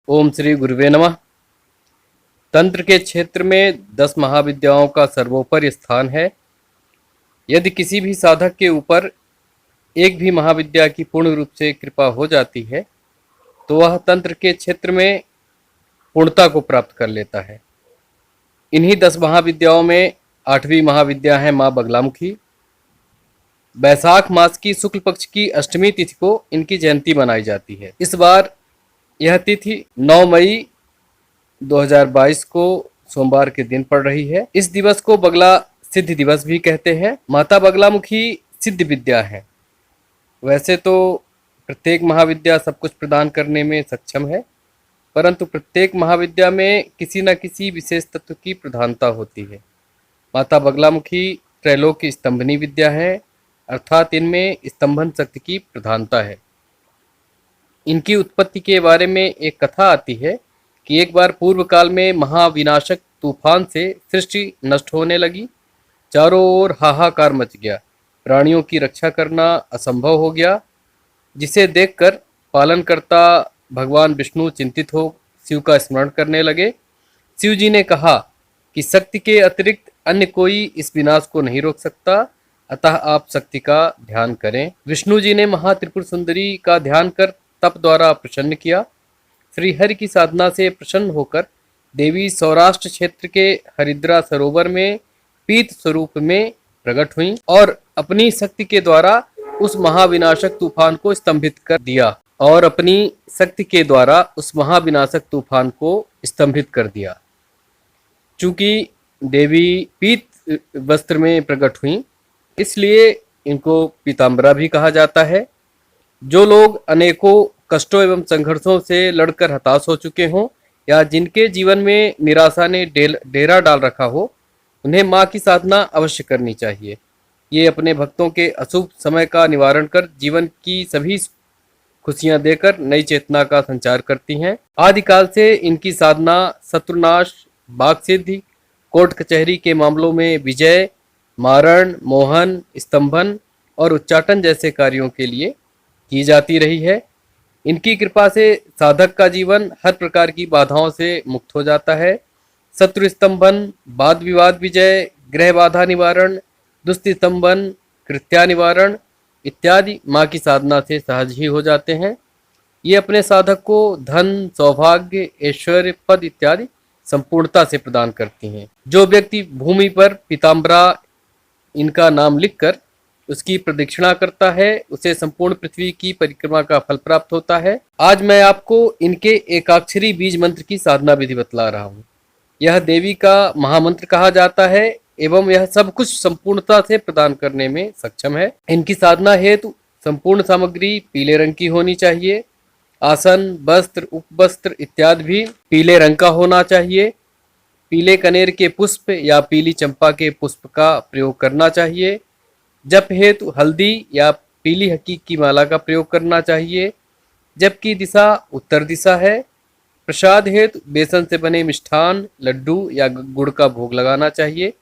ओम श्री गुरुवे नमः। तंत्र के क्षेत्र में 10 महाविद्याओं का सर्वोपरि स्थान है। यदि किसी भी साधक के ऊपर एक भी महाविद्या की पूर्ण रूप से कृपा हो जाती है तो वह तंत्र के क्षेत्र में पूर्णता को प्राप्त कर लेता है। इन्हीं 10 महाविद्याओं में 8वीं महाविद्या है माँ बगलामुखी। बैसाख मास की शुक्ल पक्ष की अष्टमी तिथि को इनकी जयंती मनाई जाती है। इस बार यह तिथि 9 मई 2022 को सोमवार के दिन पड़ रही है। इस दिवस को बगला सिद्ध दिवस भी कहते हैं। माता बगलामुखी सिद्ध विद्या है। वैसे तो प्रत्येक महाविद्या सब कुछ प्रदान करने में सक्षम है, परंतु प्रत्येक महाविद्या में किसी न किसी विशेष तत्व की प्रधानता होती है। माता बगलामुखी त्रैलोक की स्तंभनी विद्या है, अर्थात इनमें स्तंभन शक्ति की प्रधानता है। इनकी उत्पत्ति के बारे में एक कथा आती है कि एक बार पूर्व काल में महाविनाशक तूफान से सृष्टि नष्ट होने लगी। चारों ओर हाहाकार मच गया। प्राणियों की रक्षा करना असंभव हो गया, जिसे देखकर पालनकर्ता भगवान विष्णु चिंतित हो शिव का स्मरण करने लगे। शिव जी ने कहा कि शक्ति के अतिरिक्त अन्य कोई इस विनाश को नहीं रोक सकता, अतः आप शक्ति का ध्यान करें। विष्णु जी ने महात्रिपुर सुंदरी का ध्यान कर तप द्वारा प्रसन्न किया। श्रीहरि की साधना से प्रसन्न होकर देवी सौराष्ट्र क्षेत्र के हरिद्रा सरोवर में पीत स्वरूप में प्रकट हुई और अपनी शक्ति के द्वारा उस महाविनाशक तूफान को स्तंभित कर दिया चूंकि देवी पीत वस्त्र में प्रकट हुई, इसलिए इनको पीताम्बरा भी कहा जाता है। जो लोग अनेकों कष्टों एवं संघर्षों से लड़कर हताश हो चुके हों या जिनके जीवन में निराशा ने डेरा डाल रखा हो, उन्हें माँ की साधना अवश्य करनी चाहिए। ये अपने भक्तों के अशुभ समय का निवारण कर जीवन की सभी खुशियां देकर नई चेतना का संचार करती हैं। आदिकाल से इनकी साधना शत्रुनाश, बाघ सिद्धि, कोर्ट कचहरी के मामलों में विजय, मारण, मोहन, स्तंभन और उच्चाटन जैसे कार्यों के लिए की जाती रही है। इनकी कृपा से साधक का जीवन हर प्रकार की बाधाओं से मुक्त हो जाता है। शत्रु स्तंभन, वाद विवाद विजय, ग्रह बाधा निवारण, दुष्ट स्तंभन, कृत्या निवारण इत्यादि माँ की साधना से सहज ही हो जाते हैं। ये अपने साधक को धन, सौभाग्य, ऐश्वर्य, पद इत्यादि संपूर्णता से प्रदान करती हैं। जो व्यक्ति भूमि पर पीताम्बरा इनका नाम लिखकर उसकी प्रदक्षिणा करता है, उसे संपूर्ण पृथ्वी की परिक्रमा का फल प्राप्त होता है। आज मैं आपको इनके एकाक्षरी बीज मंत्र की साधना विधि बतला रहा हूँ। यह देवी का महामंत्र कहा जाता है एवं यह सब कुछ संपूर्णता से प्रदान करने में सक्षम है। इनकी साधना हेतु संपूर्ण सामग्री पीले रंग की होनी चाहिए। आसन, वस्त्र, उपवस्त्र इत्यादि भी पीले रंग का होना चाहिए। पीले कनेर के पुष्प या पीली चंपा के पुष्प का प्रयोग करना चाहिए। जप हेतु हल्दी या पीली हकीक की माला का प्रयोग करना चाहिए। जप की दिशा उत्तर दिशा है। प्रसाद हेतु बेसन से बने मिष्ठान, लड्डू या गुड़ का भोग लगाना चाहिए।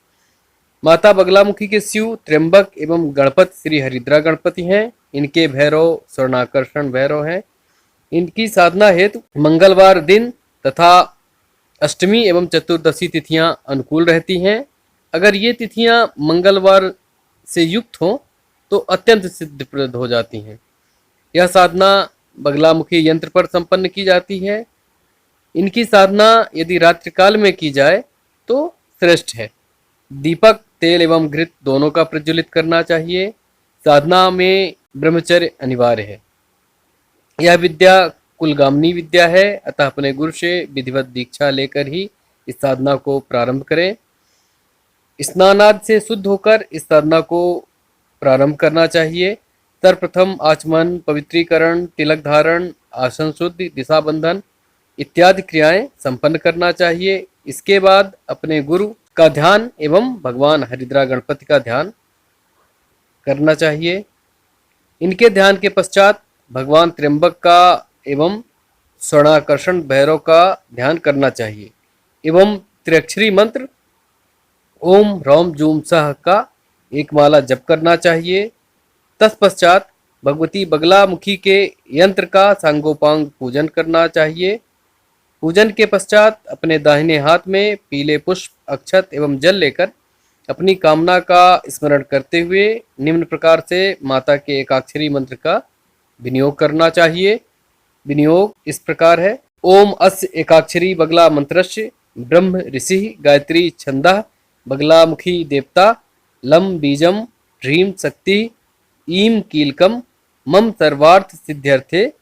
माता बगलामुखी के शिव, त्र्यंबक एवं गणपति श्री हरिद्रा गणपति हैं। इनके भैरव स्वर्णाकर्षण भैरव हैं। इनकी साधना हेतु मंगलवार दिन तथा अष्टमी एवं चतुर्दशी तिथियां अनुकूल रहती हैं। अगर ये तिथियां मंगलवार से युक्त हो तो अत्यंत सिद्धप्रद हो जाती हैं। यह साधना बगलामुखी यंत्र पर संपन्न की जाती है। इनकी साधना यदि रात्रिकाल में की जाए तो श्रेष्ठ है। दीपक, तेल एवं घृत दोनों का प्रज्वलित करना चाहिए। साधना में ब्रह्मचर्य अनिवार्य है। यह विद्या कुलगामिनी विद्या है, अतः अपने गुरु से विधिवत दीक्षा लेकर ही इस साधना को प्रारंभ करें। स्नानादि से शुद्ध होकर इस साधना को प्रारंभ करना चाहिए। सर्वप्रथम आचमन, पवित्रीकरण, तिलक धारण, आसन शुद्धि, दिशा बंधन इत्यादि क्रियाएं संपन्न करना चाहिए। इसके बाद अपने गुरु का ध्यान एवं भगवान हरिद्रा गणपति का ध्यान करना चाहिए। इनके ध्यान के पश्चात भगवान त्र्यंबक का एवं स्वर्णाकर्षण भैरव का ध्यान करना चाहिए एवं त्रिअक्षरी मंत्र ओम ह्रौम जूम सह का एक माला जप करना चाहिए। तत्पश्चात भगवती बगलामुखी के यंत्र का सांगोपांग पूजन करना चाहिए। पूजन के पश्चात अपने दाहिने हाथ में पीले पुष्प, अक्षत एवं जल लेकर अपनी कामना का स्मरण करते हुए निम्न प्रकार से माता के एकाक्षरी मंत्र का विनियोग करना चाहिए। विनियोग इस प्रकार है। ओम अस्य एकाक्षरी बगला मंत्रस्य ब्रह्म ऋषि गायत्री छंदः बगलामुखी देवता लम बीजम ह्रीं शक्ति ईम कीलकम मम सर्वार्थ सिद्ध्यर्थे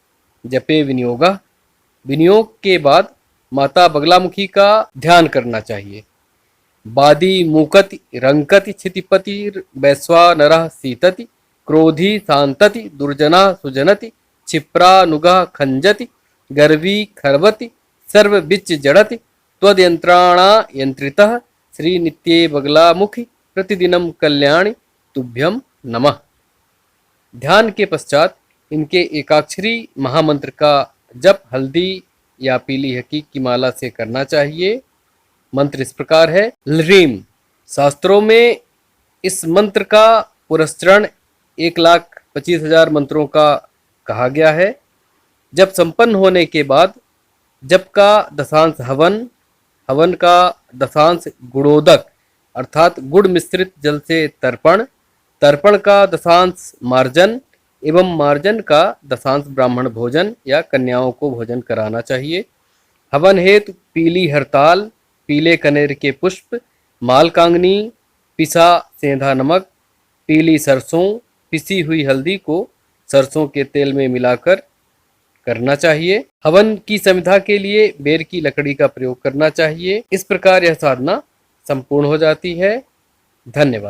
जपे विनियोगः। विनियोग के बाद माता बगलामुखी का ध्यान करना चाहिए। बादी मूकति रंकति क्षितिपति वैश्वा नरः सीतति क्रोधी शांतति दुर्जना सुजनति क्षिप्रानुगः खंजति गर्वी खर्वति सर्व बिच जड़ति त्वद्यंत्राणा यंत्रितः श्री नित्ये बगलामुखी प्रतिदिनम कल्याणि तुभ्यम नमः। ध्यान के पश्चात इनके एकाक्षरी महामंत्र का जप हल्दी या पीली हकीक की माला से करना चाहिए। मंत्र इस प्रकार है। ल्रीम। शास्त्रों में इस मंत्र का पुरस्चरण 1,25,000 मंत्रों का कहा गया है। जब संपन्न होने के बाद जप का दशांश हवन, हवन का दशांश गुणोदक अर्थात गुड़ मिश्रित जल से तर्पण, तर्पण का दशांश मार्जन एवं मार्जन का दशांश ब्राह्मण भोजन या कन्याओं को भोजन कराना चाहिए। हवन हेतु पीली हरताल, पीले कनेर के पुष्प, मालकांगनी, पिसा सेंधा नमक, पीली सरसों, पिसी हुई हल्दी को सरसों के तेल में मिलाकर करना चाहिए। हवन की संविधा के लिए बेर की लकड़ी का प्रयोग करना चाहिए। इस प्रकार यह साधना संपूर्ण हो जाती है। धन्यवाद।